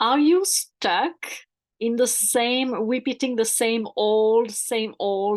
Are you stuck in the same, repeating the same old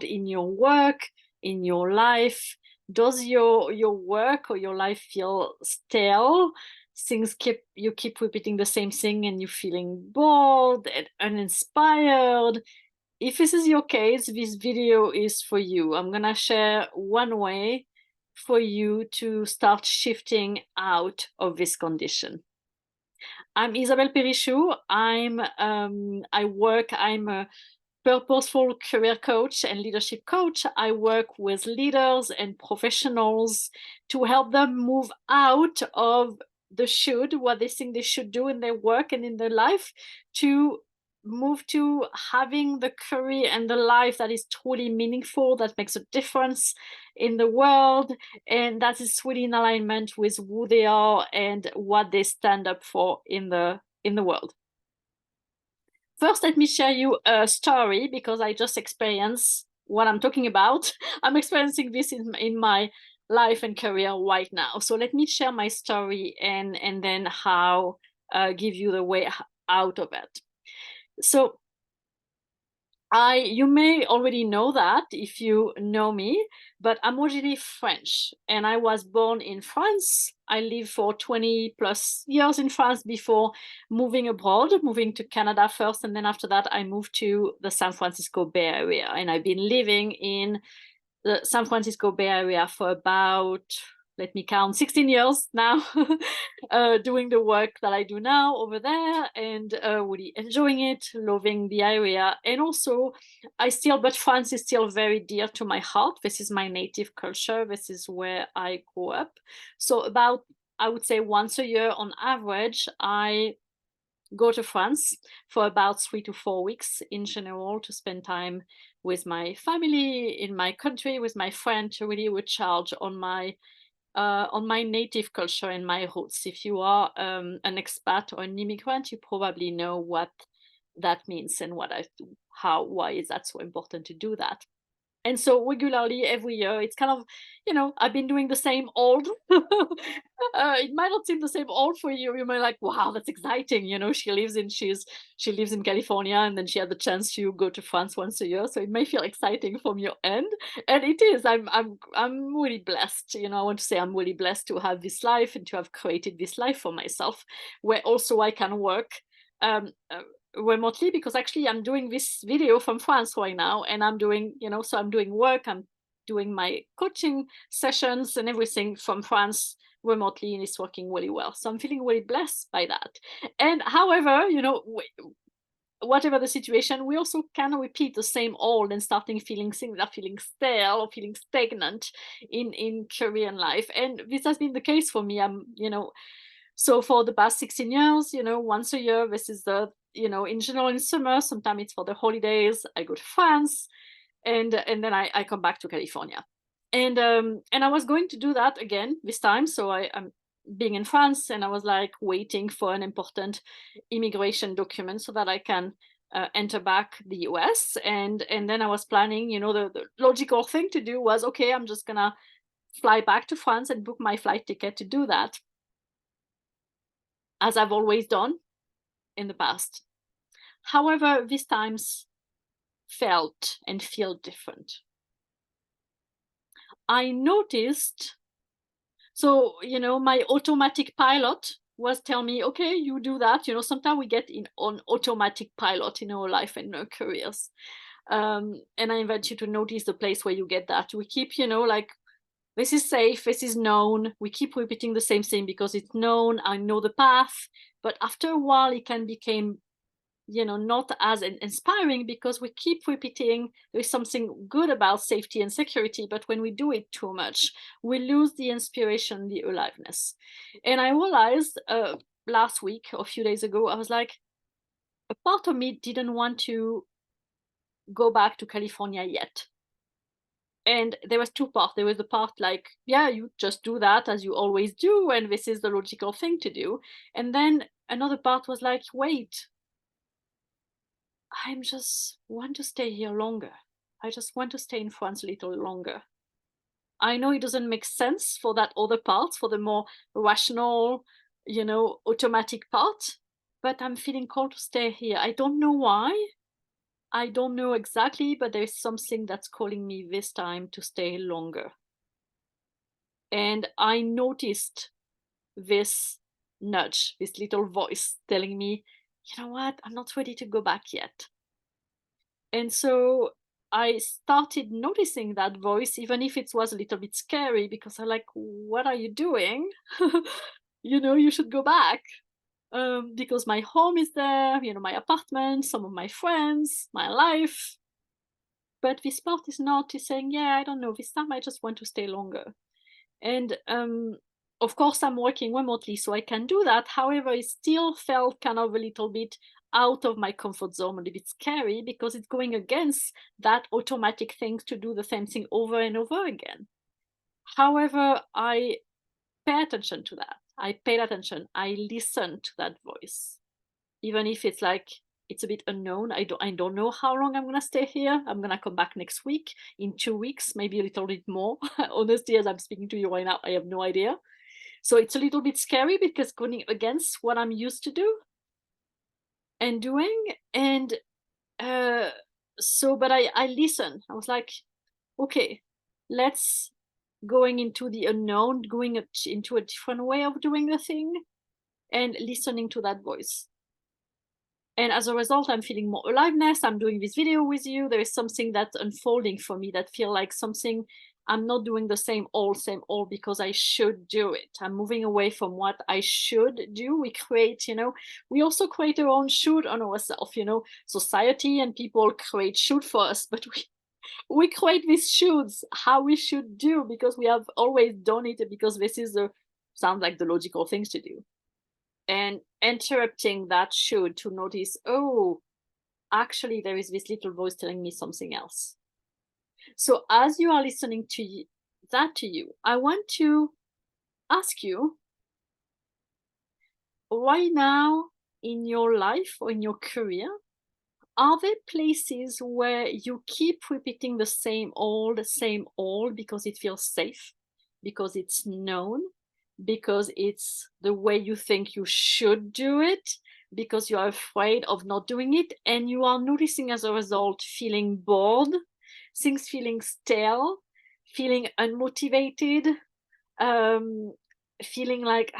in your work, in your life? Does your work or your life feel stale? Things keep repeating the same thing and you're feeling bored and uninspired. If this is your case, this video is for you. I'm gonna share one way for you to start shifting out of this condition. I'm Isabelle Perichou. I'm a purposeful career coach and leadership coach. I work with leaders and professionals to help them move out of the should, what they think they should do in their work and in their life, to move to having the career and the life that is truly meaningful, that makes a difference in the world, and that is really in alignment with who they are and what they stand up for in the world. First, let me share you a story because I just experienced what I'm talking about. I'm experiencing this in my life and career right now. So let me share my story and then how give you the way out of it. So you may already know that if you know me, but I'm originally French and I was born in France. I lived for 20 plus years in France before moving abroad, moving to Canada first. And then after that, I moved to the San Francisco Bay Area. And I've been living in the San Francisco Bay Area for about, let me count, 16 years now, doing the work that I do now over there and really enjoying it, loving the area. And also, but France is still very dear to my heart. This is my native culture. This is where I grew up. So, I would say once a year on average, I go to France for about 3 to 4 weeks in general to spend time with my family in my country, with my friend, to really recharge on my native culture and my roots. If you are an expat or an immigrant, you probably know what that means and why is that so important to do that. And so regularly every year, it's kind of, I've been doing the same old. It might not seem the same old for you. You might like, wow, that's exciting. She lives in California, and then she had the chance to go to France once a year. So it may feel exciting from your end, and it is. I'm really blessed. I want to say I'm really blessed to have this life and to have created this life for myself, where also I can work. Um, uh, Remotely, because actually I'm doing this video from France right now, and I'm doing work, I'm doing my coaching sessions and everything from France remotely, and it's working really well. So I'm feeling really blessed by that. And however, whatever the situation, we also can repeat the same old and starting feeling things are feeling stale or feeling stagnant in career and life. And this has been the case for me. So for the past 16 years, once a year, this is in general in summer, sometimes it's for the holidays, I go to France and then I come back to California. And I was going to do that again this time. So I'm being in France and I was like waiting for an important immigration document so that I can enter back the US. And then I was planning, the logical thing to do was, okay, I'm just gonna fly back to France and book my flight ticket to do that, as I've always done in the past. However, these times felt and feel different. I noticed, so, my automatic pilot was tell me, okay, you do that. Sometimes we get in on automatic pilot in our life and our careers. And I invite you to notice the place where you get that. We keep, like, this is safe, this is known. We keep repeating the same thing because it's known. I know the path. But after a while, it can become not as inspiring because we keep repeating there's something good about safety and security, but when we do it too much, we lose the inspiration, the aliveness. And I realized last week or a few days ago, I was like, a part of me didn't want to go back to California yet. And there was two parts. There was the part like, yeah, you just do that as you always do, and this is the logical thing to do. And then another part was like, wait, I'm just want to stay here longer. I just want to stay in France a little longer. I know it doesn't make sense for that other part, for the more rational, automatic part. but I'm feeling called to stay here. I don't know why. I don't know exactly, but there's something that's calling me this time to stay longer. And I noticed this nudge, this little voice telling me, you know what, I'm not ready to go back yet. And so I started noticing that voice, even if it was a little bit scary, because I like, what are you doing? You should go back. Because my home is there, my apartment, some of my friends, my life. But this part is not, is saying, yeah, I don't know, this time I just want to stay longer. And of course, I'm working remotely, so I can do that. However, it still felt kind of a little bit out of my comfort zone, a little bit scary because it's going against that automatic thing to do the same thing over and over again. However, I pay attention to that. I paid attention. I listen to that voice, even if it's like it's a bit unknown. I don't know how long I'm gonna stay here. I'm gonna come back next week, in 2 weeks, maybe a little bit more. Honestly, as I'm speaking to you right now, I have no idea. So it's a little bit scary because going against what I'm used to do and doing. And uh but I listen. I was like, okay, let's going into the unknown, into a different way of doing the thing and listening to that voice. And as a result, I'm feeling more aliveness. I'm doing this video with you. There is something that's unfolding for me that feel like something. I'm not doing the same old because I should do it. I'm moving away from what I should do. We also create our own should on ourselves, society and people create should for us, but we create these shoulds, how we should do, because we have always done it, because this is the sounds like the logical things to do. And interrupting that should to notice, oh, actually, there is this little voice telling me something else. So, as you are listening to that to you, I want to ask you, right now in your life or in your career, are there places where you keep repeating the same old because it feels safe, because it's known, because it's the way you think you should do it, because you're afraid of not doing it, and you are noticing as a result feeling bored, things feeling stale, feeling unmotivated, um, feeling like,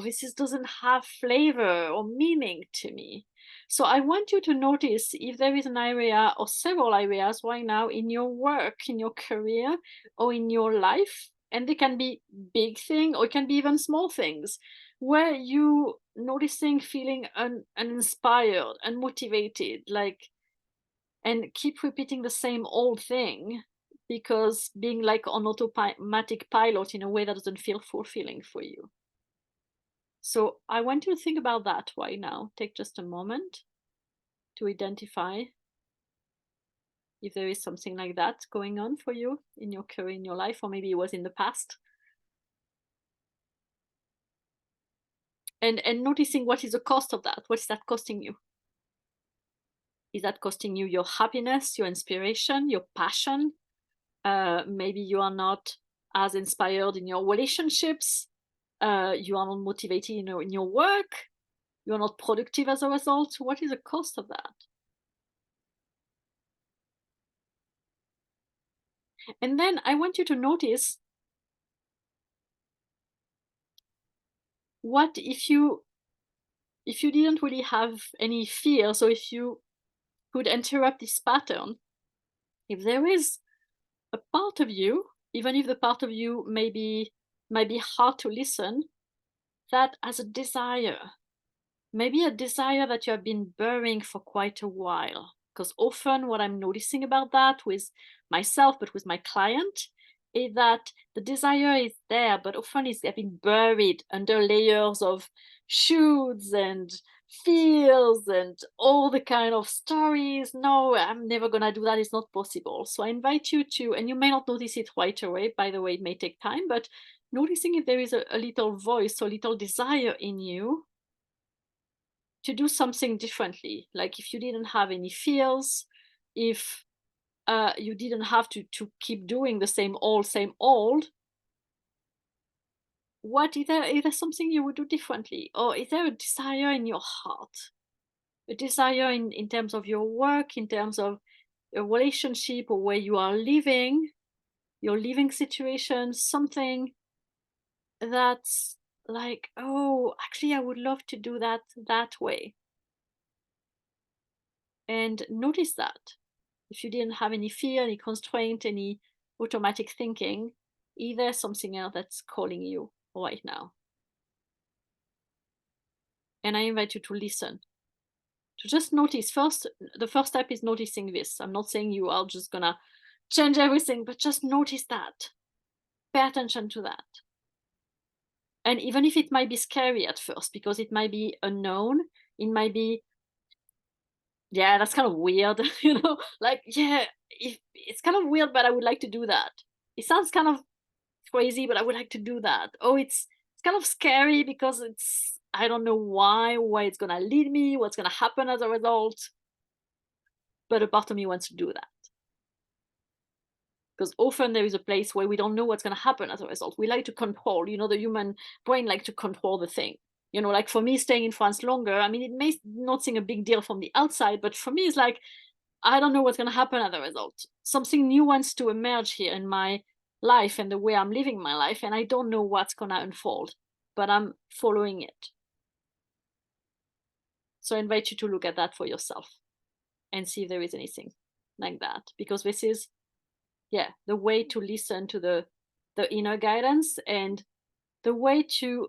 this doesn't have flavor or meaning to me. So I want you to notice if there is an area or several areas right now in your work, in your career, or in your life, and they can be big thing or it can be even small things, where you noticing feeling uninspired, unmotivated, like, and keep repeating the same old thing because being like on automatic pilot in a way that doesn't feel fulfilling for you. So I want you to think about that right now. Take just a moment to identify if there is something like that going on for you in your career, in your life, or maybe it was in the past. And noticing what is the cost of that. What is that costing you? Is that costing you your happiness, your inspiration, your passion? Maybe you are not as inspired in your relationships. You are not motivated in your work. You are not productive as a result. What is the cost of that? And then I want you to notice, what if you didn't really have any fear, so if you could interrupt this pattern, if there is a part of you, even if the part of you might be hard to listen, that has a desire, maybe a desire that you have been burying for quite a while. Because often what I'm noticing about that with myself, but with my client, is that the desire is there, but often it's been buried under layers of shoulds and fears and all the kind of stories. No, I'm never gonna do that. It's not possible. So I invite you to, and you may not notice it right away. By the way, it may take time, but noticing if there is a little voice or little desire in you to do something differently. Like if you didn't have any fears, if you didn't have to keep doing the same old, is there something you would do differently? Or is there a desire in your heart? A desire in terms of your work, in terms of a relationship or where you are living, your living situation, something that's like, oh, actually, I would love to do that way. And notice that. If you didn't have any fear, any constraint, any automatic thinking, is there something else that's calling you right now? And I invite you to listen, to just notice first. The first step is noticing this. I'm not saying you are just gonna change everything, but just notice that. Pay attention to that. And even if it might be scary at first, because it might be unknown, it might be, yeah, that's kind of weird, like, yeah, if it's kind of weird, but I would like to do that. It sounds kind of crazy, but I would like to do that. Oh, it's kind of scary because I don't know why it's gonna lead me, what's gonna happen as a result. But a part of me wants to do that. Because often there is a place where we don't know what's gonna happen as a result. We like to control, the human brain like to control the thing. Like for me staying in France longer, I mean it may not seem a big deal from the outside, but for me it's like I don't know what's gonna happen as a result. Something new wants to emerge here in my life and the way I'm living my life, and I don't know what's gonna unfold, but I'm following it. So I invite you to look at that for yourself and see if there is anything like that, because this is, yeah, the way to listen to the inner guidance, and the way to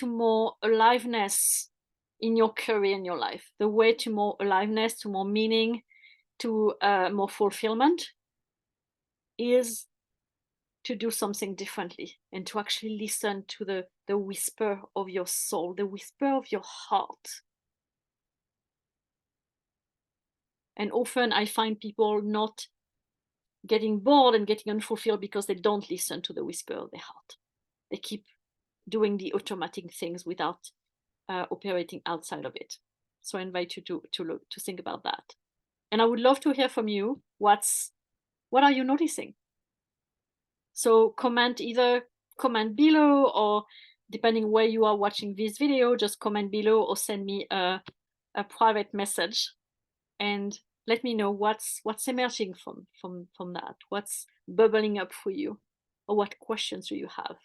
more aliveness in your career, in your life, the way to more aliveness, to more meaning, to more fulfillment, is to do something differently and to actually listen to the whisper of your soul, the whisper of your heart. And often I find people not getting bored and getting unfulfilled because they don't listen to the whisper of their heart. They keep doing the automatic things without operating outside of it. So I invite you to think about that. And I would love to hear from you. What are you noticing? So either comment below, or depending where you are watching this video, just comment below or send me a private message and let me know what's emerging from that, what's bubbling up for you, or what questions do you have.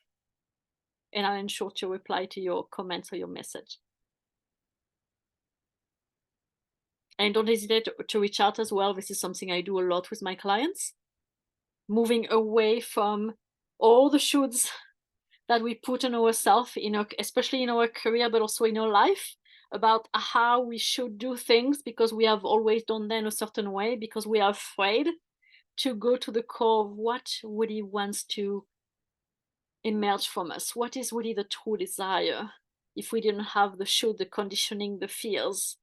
And I'll ensure to reply to your comments or your message. And don't hesitate to reach out as well. This is something I do a lot with my clients. Moving away from all the shoulds that we put on ourselves, especially in our career, but also in our life, about how we should do things because we have always done them a certain way, because we are afraid to go to the core of what really wants to emerge from us. What is really the true desire? If we didn't have the should, the conditioning, the fears,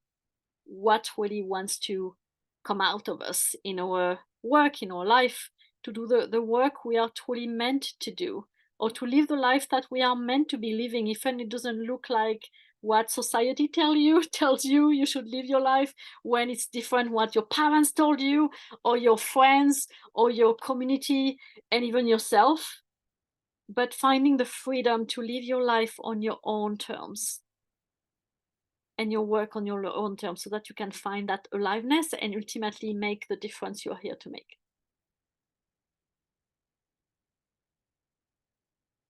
what really wants to come out of us in our work, in our life, to do the work we are truly meant to do, or to live the life that we are meant to be living, even it doesn't look like what society tells you you should live your life, when it's different what your parents told you, or your friends, or your community, and even yourself. But finding the freedom to live your life on your own terms, and your work on your own terms, so that you can find that aliveness and ultimately make the difference you're here to make.